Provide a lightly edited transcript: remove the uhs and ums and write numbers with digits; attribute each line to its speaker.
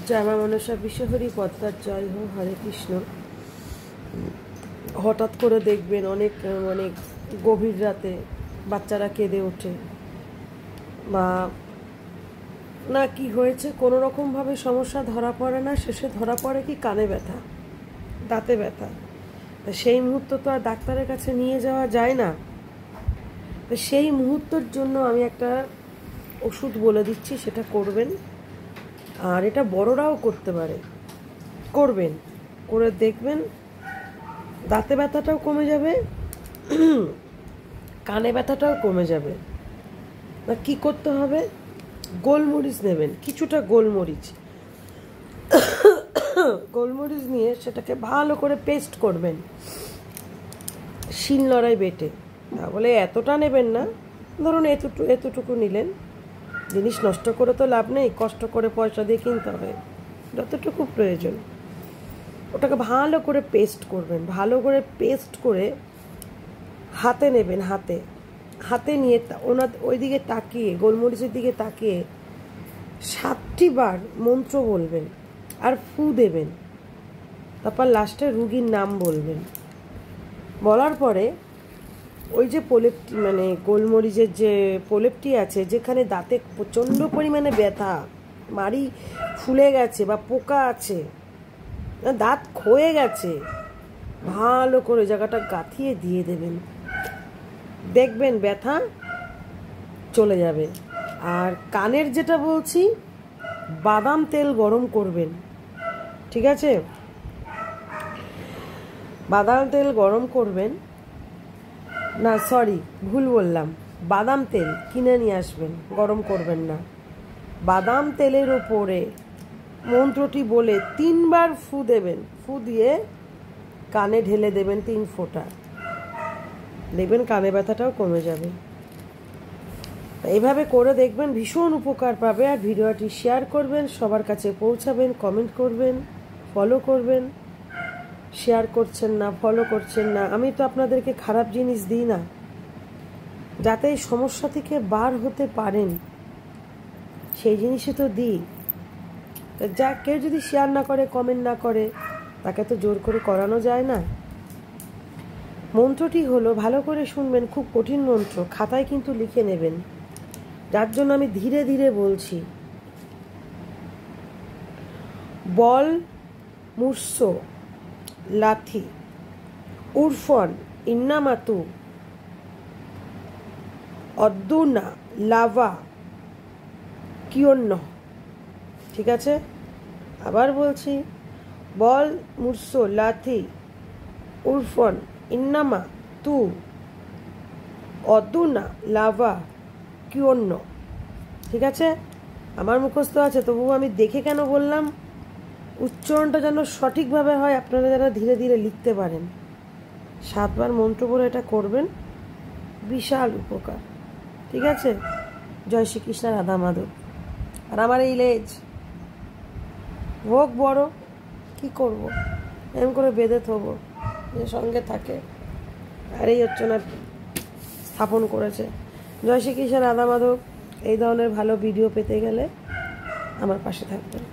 Speaker 1: জয় মা মনসা বিশ্বহরি পদ্মার জয় হো। হরে কৃষ্ণ। হঠাৎ করে দেখবেন অনেক অনেক গভীর রাতে বাচ্চারা কেঁদে ওঠে, বা না কি হয়েছে কোনো রকমভাবে সমস্যা ধরা পড়ে না, শেষে ধরা পড়ে কি কানে ব্যথা, দাঁতে ব্যথা। সেই মুহূর্ত তো আর ডাক্তারের কাছে নিয়ে যাওয়া যায় না। সেই মুহূর্তের জন্য আমি একটা ওষুধ বলে দিচ্ছি, সেটা করবেন। আর এটা বড়রাও করতে পারে, করবেন, করে দেখবেন দাঁতে ব্যথাটাও কমে যাবে, কানে ব্যথাটাও কমে যাবে। না কি করতে হবে, গোলমরিচ নেবেন, কিছুটা গোলমরিচ গোলমরিচ নিয়ে সেটাকে ভালো করে পেস্ট করবেন শিলনোড়ায় বেটে। তাহলে এতটা নেবেন না, ধরুন এতটুকু নিলেন। জিনিস নষ্ট করে তো লাভ নেই, কষ্ট করে পয়সা দিয়ে কিনতে হবে, যতটুকু প্রয়োজন ওটাকে ভালো করে পেস্ট করবেন। ভালো করে পেস্ট করে হাতে নেবেন, হাতে নিয়ে ওই দিকে তাকিয়ে, গোলমরিচের দিকে তাকিয়ে 7টি বার মন্ত্র বলবেন আর ফু দেবেন। তারপর লাস্টে রুগীর নাম বলবেন। বলার পরে ওই যে প্রলেপটি, মানে গোলমরিচের যে প্রলেপটি আছে, যেখানে দাঁতে প্রচণ্ড পরিমাণে ব্যথা, মাড়ি ফুলে গেছে বা পোকা আছে, দাঁত ক্ষয়ে গেছে, ভালো করে জায়গাটা গাঁথিয়ে দিয়ে দেবেন, দেখবেন ব্যথা চলে যাবে। আর কানের যেটা বলছি, বাদাম তেল গরম করবেন, ঠিক আছে? বাদাম তেল গরম করবেন, না সরি ভুল বললাম, বাদাম তেল কিনে নিয়ে আসবেন, গরম করবেন না। বাদাম তেলের ওপরে মন্ত্রটি বলে 3 বার ফু দেবেন, ফু দিয়ে কানে ঢেলে দেবেন 3 ফোঁটা, দেখবেন কানে ব্যথাটাও কমে যাবে। এইভাবে করে দেখবেন, ভীষণ উপকার পাবে। আর ভিডিওটি শেয়ার করবেন, সবার কাছে পৌঁছাবেন, কমেন্ট করবেন, ফলো করবেন। শেয়ার করছেন না, ফলো করছেন না, আমি তো আপনাদেরকে খারাপ জিনিস দিই না, যাতে এই সমস্যা থেকে বার হতে পারেন সেই জিনিসই তো দিই। যা কেউ যদি শেয়ার না করে, কমেন্ট না করে, তাকে তো জোর করে করানো যায় না। মন্ত্রটি হলো, ভালো করে শুনবেন, খুব কঠিন মন্ত্র, খাতায় কিন্তু লিখে নেবেন, যার জন্য আমি ধীরে ধীরে বলছি। বল মুর্স লাথি উরফন ইন্নামাতু অদ্দুনা লাভা কিয়ন্ন। ঠিক আছে, আবার বলছি, বল মুর্স লাথি উরফন ইন্নামা তু অদ্দুনা লাভা কিয়ন্ন। ঠিক আছে, আমার মুখস্থ আছে, তবুও আমি দেখে কেন বললাম, উচ্চারণটা যেন সঠিকভাবে হয়, আপনারা যেন ধীরে ধীরে লিখতে পারেন। 7 বার মন্ত্র বলে এটা করবেন, বিশাল উপকার। ঠিক আছে, জয় শ্রীকৃষ্ণ, রাধা মাধব। আর আমার এই লেজ হোক বড়, কি করব, এমন করে বেঁধে থবো যে সঙ্গে থাকে, আর এই হচ্ছে না স্থাপন করেছে। জয় শ্রীকৃষ্ণ, রাধা মাধব। এই ধরনের ভালো ভিডিও পেতে গেলে আমার পাশে থাকবেন।